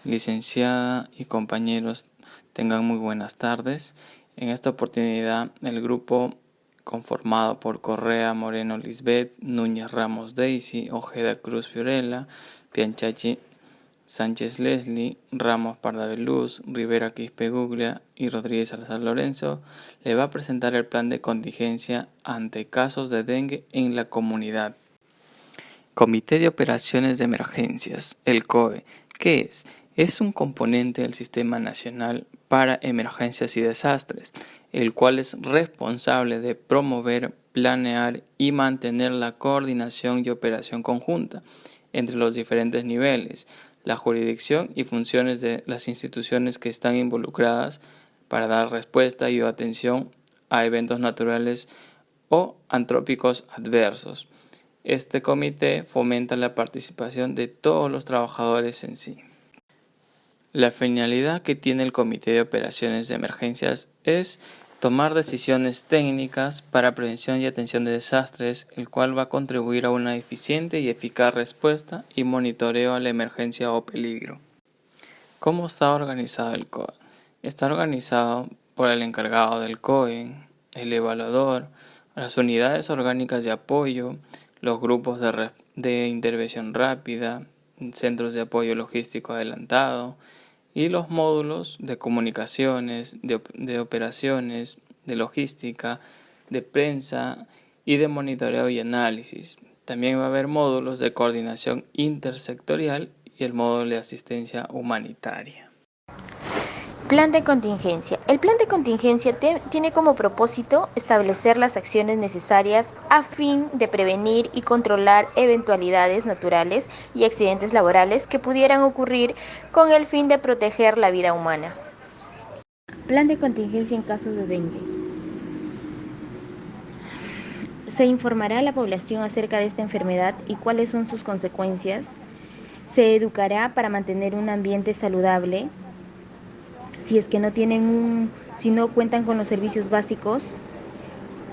licenciada y compañeros, tengan muy buenas tardes. En esta oportunidad, el grupo conformado por Correa Moreno Lisbeth, Núñez Ramos Daisy, Ojeda Cruz Fiorella, Pianchachi Sánchez Leslie, Ramos Pardaveluz, Rivera Quispe Guglia y Rodríguez Salazar Lorenzo, le va a presentar el plan de contingencia ante casos de dengue en la comunidad. Comité de Operaciones de Emergencias, el COE. ¿Qué es? Es un componente del Sistema Nacional para Emergencias y Desastres, el cual es responsable de promover, planear y mantener la coordinación y operación conjunta entre los diferentes niveles, la jurisdicción y funciones de las instituciones que están involucradas para dar respuesta y atención a eventos naturales o antrópicos adversos. Este comité fomenta la participación de todos los trabajadores en sí. La finalidad que tiene el Comité de Operaciones de Emergencias es tomar decisiones técnicas para prevención y atención de desastres, el cual va a contribuir a una eficiente y eficaz respuesta y monitoreo a la emergencia o peligro. ¿Cómo está organizado el COE? Está organizado por el encargado del COE, el evaluador, las unidades orgánicas de apoyo, los grupos de intervención rápida, centros de apoyo logístico adelantado y los módulos de comunicaciones, de operaciones, de logística, de prensa y de monitoreo y análisis. También va a haber módulos de coordinación intersectorial y el módulo de asistencia humanitaria. Plan de contingencia. El plan de contingencia tiene como propósito establecer las acciones necesarias a fin de prevenir y controlar eventualidades naturales y accidentes laborales que pudieran ocurrir con el fin de proteger la vida humana. Plan de contingencia en casos de dengue. Se informará a la población acerca de esta enfermedad y cuáles son sus consecuencias. Se educará para mantener un ambiente saludable. Si es que si no cuentan con los servicios básicos,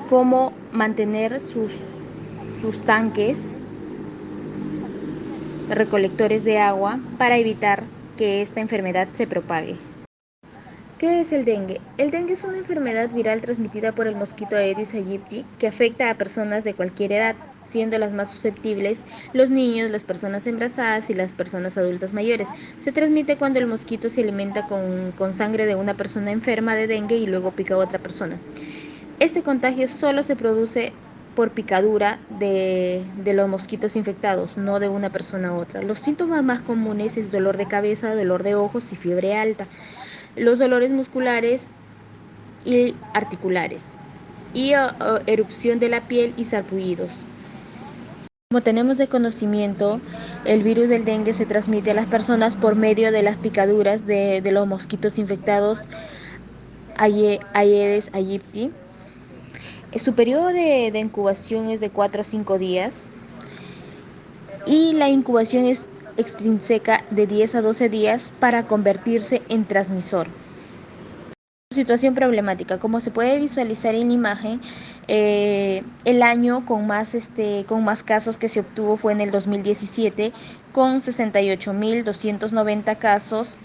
cómo mantener sus tanques recolectores de agua para evitar que esta enfermedad se propague. ¿Qué es el dengue? El dengue es una enfermedad viral transmitida por el mosquito Aedes aegypti que afecta a personas de cualquier edad, siendo las más susceptibles los niños, las personas embarazadas y las personas adultas mayores. Se transmite cuando el mosquito se alimenta con sangre de una persona enferma de dengue y luego pica a otra persona. Este contagio solo se produce por picadura de los mosquitos infectados, no de una persona a otra. Los síntomas más comunes es dolor de cabeza, dolor de ojos y fiebre alta. Los dolores musculares y articulares y erupción de la piel y sarpullidos. Como tenemos de conocimiento, el virus del dengue se transmite a las personas por medio de las picaduras de los mosquitos infectados Aedes aegypti. Su periodo de incubación es de 4 a 5 días y la incubación es extrínseca de 10 a 12 días para convertirse en transmisor. Situación problemática, como se puede visualizar en la imagen, el año con más casos que se obtuvo fue en el 2017 con 68.290 casos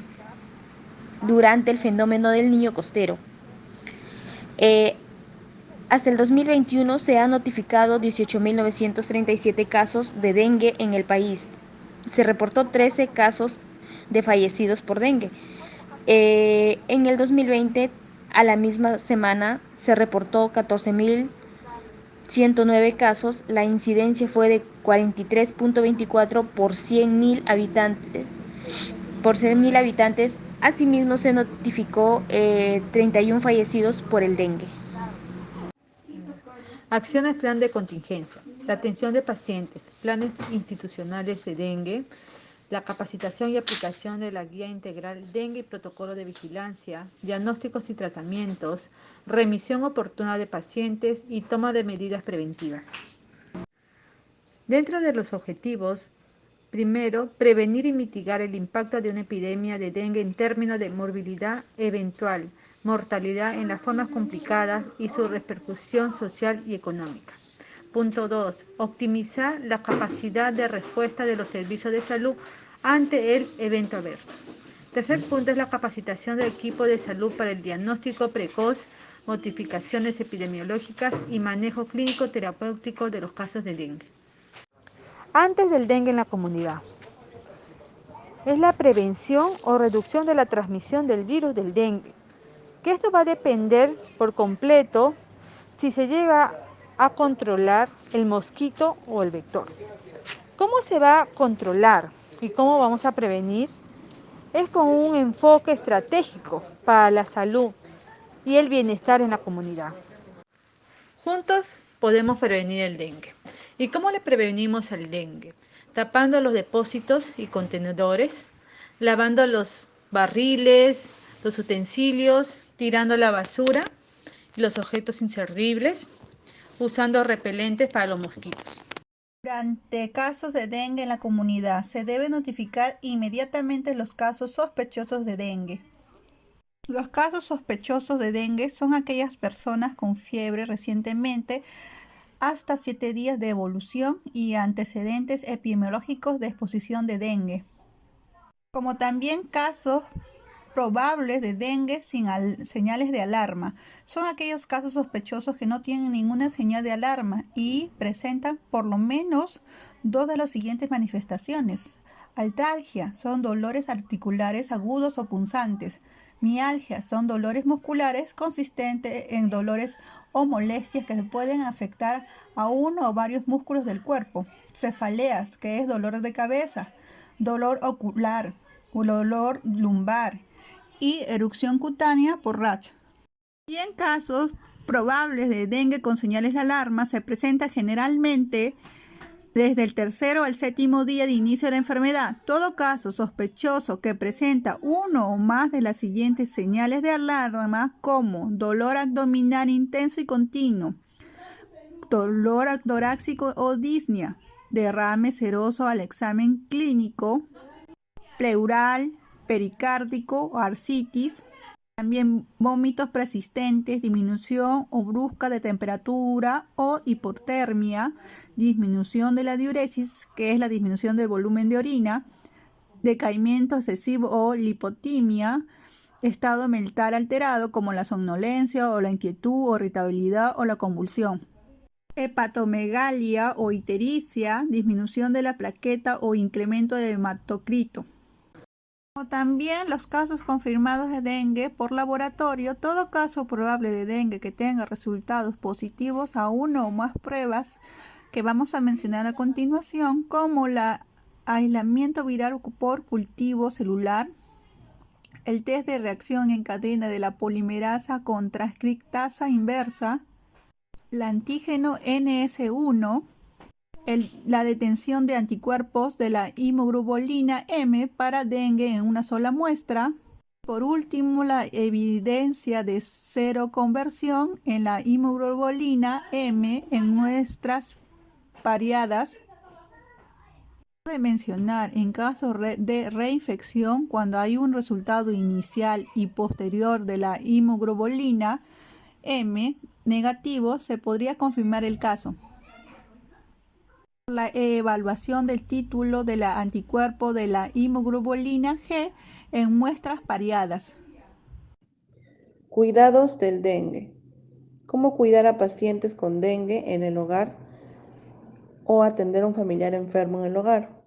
durante el fenómeno del Niño Costero. Hasta el 2021 se han notificado 18.937 casos de dengue en el país. Se reportó 13 casos de fallecidos por dengue. En el 2020, a la misma semana, se reportó 14.109 casos. La incidencia fue de 43.24 por 100.000 habitantes. Asimismo, se notificó 31 fallecidos por el dengue. Acciones plan de contingencia, la atención de pacientes, planes institucionales de dengue, la capacitación y aplicación de la guía integral dengue y protocolo de vigilancia, diagnósticos y tratamientos, remisión oportuna de pacientes y toma de medidas preventivas. Dentro de los objetivos, primero, prevenir y mitigar el impacto de una epidemia de dengue en términos de morbilidad eventual, mortalidad en las formas complicadas y su repercusión social y económica. Punto 2. Optimizar la capacidad de respuesta de los servicios de salud ante el evento adverso. Tercer punto es la capacitación del equipo de salud para el diagnóstico precoz, notificaciones epidemiológicas y manejo clínico terapéutico de los casos de dengue. Antes del dengue en la comunidad. Es la prevención o reducción de la transmisión del virus del dengue, que esto va a depender por completo si se llega a controlar el mosquito o el vector. ¿Cómo se va a controlar y cómo vamos a prevenir? Es con un enfoque estratégico para la salud y el bienestar en la comunidad. Juntos podemos prevenir el dengue. ¿Y cómo le prevenimos al dengue? Tapando los depósitos y contenedores, lavando los barriles, los utensilios, tirando la basura y los objetos inservibles, usando repelentes para los mosquitos. Durante casos de dengue en la comunidad, se debe notificar inmediatamente los casos sospechosos de dengue. Los casos sospechosos de dengue son aquellas personas con fiebre recientemente hasta 7 días de evolución y antecedentes epidemiológicos de exposición de dengue, como también casos probables de dengue sin señales de alarma. Son aquellos casos sospechosos que no tienen ninguna señal de alarma y presentan por lo menos 2 de las siguientes manifestaciones. Artralgia son dolores articulares agudos o punzantes. Mialgia son dolores musculares consistentes en dolores o molestias que pueden afectar a uno o varios músculos del cuerpo. Cefaleas, que es dolor de cabeza, dolor ocular, dolor lumbar y erupción cutánea por rash. Y en casos probables de dengue con señales de alarma se presenta generalmente desde el 3º al 7º día de inicio de la enfermedad. Todo caso sospechoso que presenta uno o más de las siguientes señales de alarma, como dolor abdominal intenso y continuo, dolor torácico o disnea, derrame seroso al examen clínico, pleural, pericárdico o arsitis, también vómitos persistentes, disminución o brusca de temperatura o hipotermia, disminución de la diuresis, que es la disminución del volumen de orina, decaimiento excesivo o lipotimia, estado mental alterado como la somnolencia o la inquietud o irritabilidad o la convulsión. Hepatomegalia o ictericia, disminución de la plaqueta o incremento de hematocrito. También los casos confirmados de dengue por laboratorio. Todo caso probable de dengue que tenga resultados positivos a una o más pruebas que vamos a mencionar a continuación, como el aislamiento viral por cultivo celular, el test de reacción en cadena de la polimerasa con transcriptasa inversa, el antígeno NS1, la detención de anticuerpos de la inmunoglobulina M para dengue en una sola muestra. Por último, la evidencia de seroconversión en la inmunoglobulina M en muestras variadas. Cabe mencionar, en caso de reinfección, cuando hay un resultado inicial y posterior de la inmunoglobulina M negativo, se podría confirmar el caso. La evaluación del título de la anticuerpo de la inmunoglobulina G en muestras variadas. Cuidados del dengue. ¿Cómo cuidar a pacientes con dengue en el hogar o atender a un familiar enfermo en el hogar?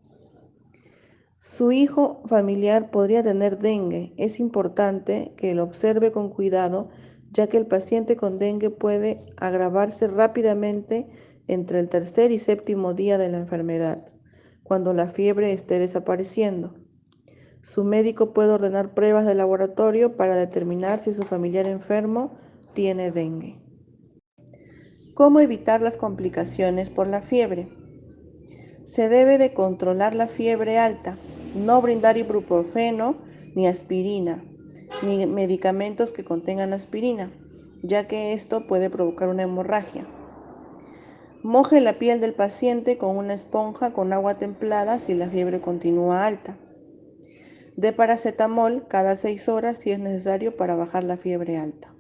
Su hijo familiar podría tener dengue. Es importante que lo observe con cuidado, ya que el paciente con dengue puede agravarse rápidamente entre el 3er y 7º día de la enfermedad, cuando la fiebre esté desapareciendo. Su médico puede ordenar pruebas de laboratorio para determinar si su familiar enfermo tiene dengue. ¿Cómo evitar las complicaciones por la fiebre? Se debe de controlar la fiebre alta, no brindar ibuprofeno ni aspirina, ni medicamentos que contengan aspirina, ya que esto puede provocar una hemorragia. Moje la piel del paciente con una esponja con agua templada si la fiebre continúa alta. Dé paracetamol cada 6 horas si es necesario para bajar la fiebre alta.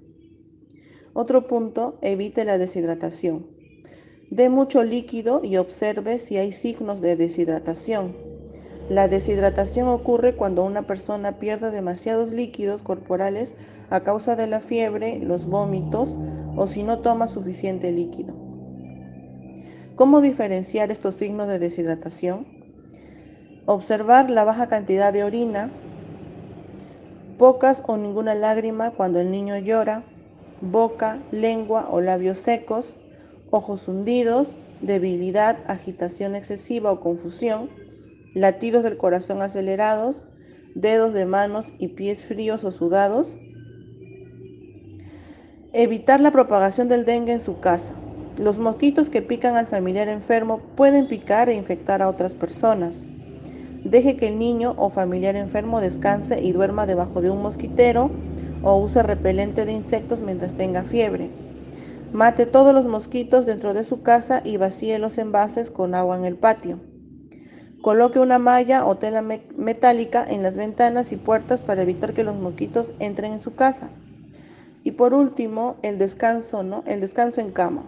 Otro punto, evite la deshidratación. Dé mucho líquido y observe si hay signos de deshidratación. La deshidratación ocurre cuando una persona pierde demasiados líquidos corporales a causa de la fiebre, los vómitos o si no toma suficiente líquido. ¿Cómo diferenciar estos signos de deshidratación? Observar la baja cantidad de orina, pocas o ninguna lágrima cuando el niño llora, boca, lengua o labios secos, ojos hundidos, debilidad, agitación excesiva o confusión, latidos del corazón acelerados, dedos de manos y pies fríos o sudados. Evitar la propagación del dengue en su casa. Los mosquitos que pican al familiar enfermo pueden picar e infectar a otras personas. Deje que el niño o familiar enfermo descanse y duerma debajo de un mosquitero o use repelente de insectos mientras tenga fiebre. Mate todos los mosquitos dentro de su casa y vacíe los envases con agua en el patio. Coloque una malla o tela metálica en las ventanas y puertas para evitar que los mosquitos entren en su casa. Y por último, el descanso en cama.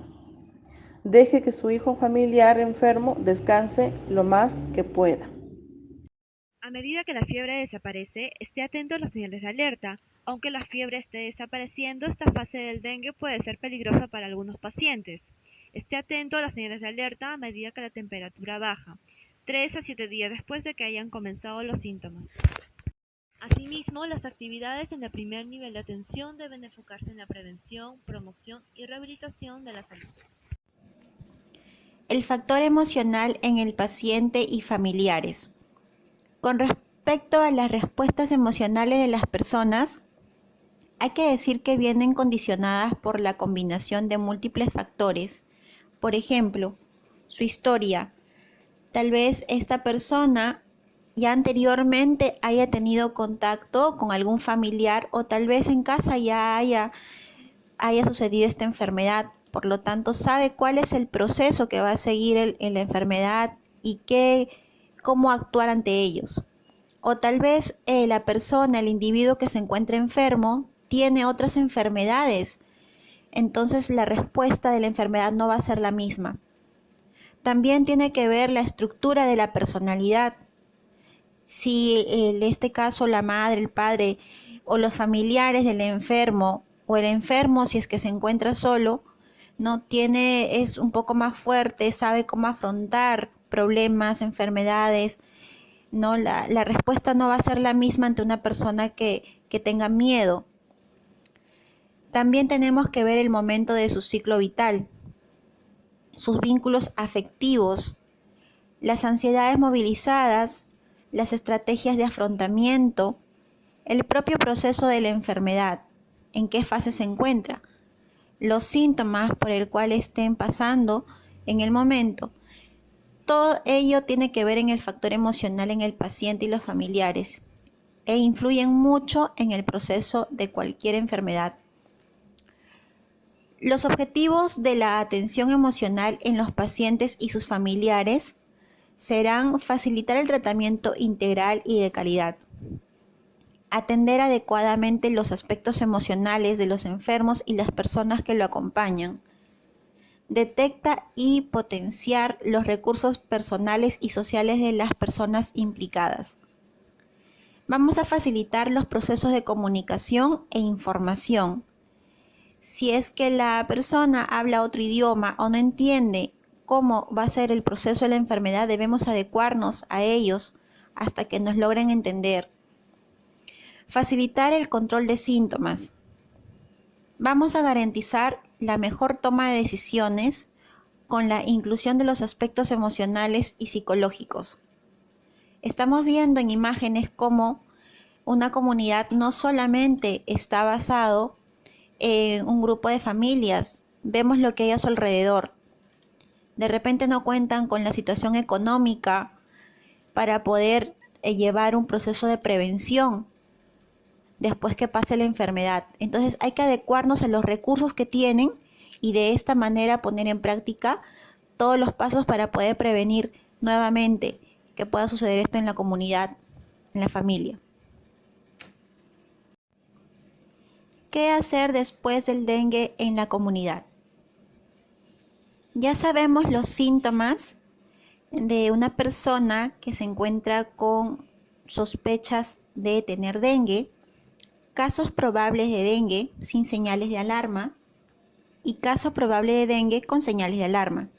Deje que su hijo familiar enfermo descanse lo más que pueda. A medida que la fiebre desaparece, esté atento a las señales de alerta. Aunque la fiebre esté desapareciendo, esta fase del dengue puede ser peligrosa para algunos pacientes. Esté atento a las señales de alerta a medida que la temperatura baja, 3 a 7 días después de que hayan comenzado los síntomas. Asimismo, las actividades en el primer nivel de atención deben enfocarse en la prevención, promoción y rehabilitación de la salud. El factor emocional en el paciente y familiares. Con respecto a las respuestas emocionales de las personas, hay que decir que vienen condicionadas por la combinación de múltiples factores. Por ejemplo, su historia. Tal vez esta persona ya anteriormente haya tenido contacto con algún familiar o tal vez en casa ya haya sucedido esta enfermedad. Por lo tanto, sabe cuál es el proceso que va a seguir en la enfermedad y cómo actuar ante ellos. O tal vez la persona, el individuo que se encuentra enfermo, tiene otras enfermedades. Entonces la respuesta de la enfermedad no va a ser la misma. También tiene que ver la estructura de la personalidad. Si en este caso la madre, el padre o los familiares del enfermo o el enfermo, si es que se encuentra solo, es un poco más fuerte, sabe cómo afrontar problemas, enfermedades, la respuesta no va a ser la misma ante una persona que tenga miedo. También tenemos que ver el momento de su ciclo vital, sus vínculos afectivos, las ansiedades movilizadas, las estrategias de afrontamiento, el propio proceso de la enfermedad, en qué fase se encuentra, los síntomas por el cual estén pasando en el momento. Todo ello tiene que ver en el factor emocional en el paciente y los familiares e influyen mucho en el proceso de cualquier enfermedad. Los objetivos de la atención emocional en los pacientes y sus familiares serán facilitar el tratamiento integral y de calidad, atender adecuadamente los aspectos emocionales de los enfermos y las personas que lo acompañan, detecta y potenciar los recursos personales y sociales de las personas implicadas. Vamos a facilitar los procesos de comunicación e información. Si es que la persona habla otro idioma o no entiende cómo va a ser el proceso de la enfermedad, debemos adecuarnos a ellos hasta que nos logren entender. Facilitar el control de síntomas. Vamos a garantizar la mejor toma de decisiones con la inclusión de los aspectos emocionales y psicológicos. Estamos viendo en imágenes cómo una comunidad no solamente está basado en un grupo de familias, vemos lo que hay a su alrededor. De repente no cuentan con la situación económica para poder llevar un proceso de prevención después que pase la enfermedad. Entonces hay que adecuarnos a los recursos que tienen y de esta manera poner en práctica todos los pasos para poder prevenir nuevamente que pueda suceder esto en la comunidad, en la familia. ¿Qué hacer después del dengue en la comunidad? Ya sabemos los síntomas, de una persona que se encuentra con sospechas de tener dengue, casos probables de dengue sin señales de alarma y caso probable de dengue con señales de alarma.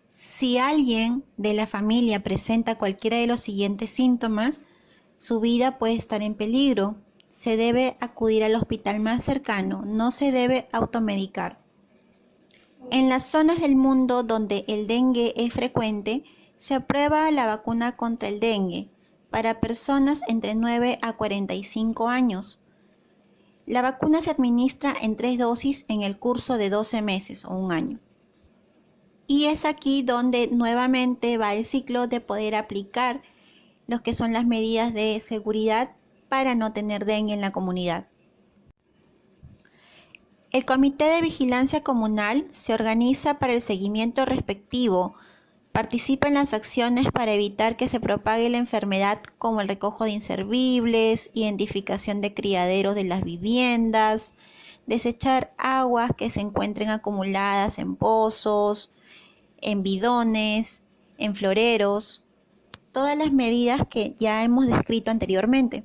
Si alguien de la familia presenta cualquiera de los siguientes síntomas, su vida puede estar en peligro. Se debe acudir al hospital más cercano, no se debe automedicar. En las zonas del mundo donde el dengue es frecuente, se aprueba la vacuna contra el dengue para personas entre 9 a 45 años. La vacuna se administra en 3 dosis en el curso de 12 meses o un año. Y es aquí donde nuevamente va el ciclo de poder aplicar lo que son las medidas de seguridad para no tener dengue en la comunidad. El Comité de Vigilancia Comunal se organiza para el seguimiento respectivo, participa en las acciones para evitar que se propague la enfermedad como el recojo de inservibles, identificación de criaderos de las viviendas, desechar aguas que se encuentren acumuladas en pozos, en bidones, en floreros, todas las medidas que ya hemos descrito anteriormente.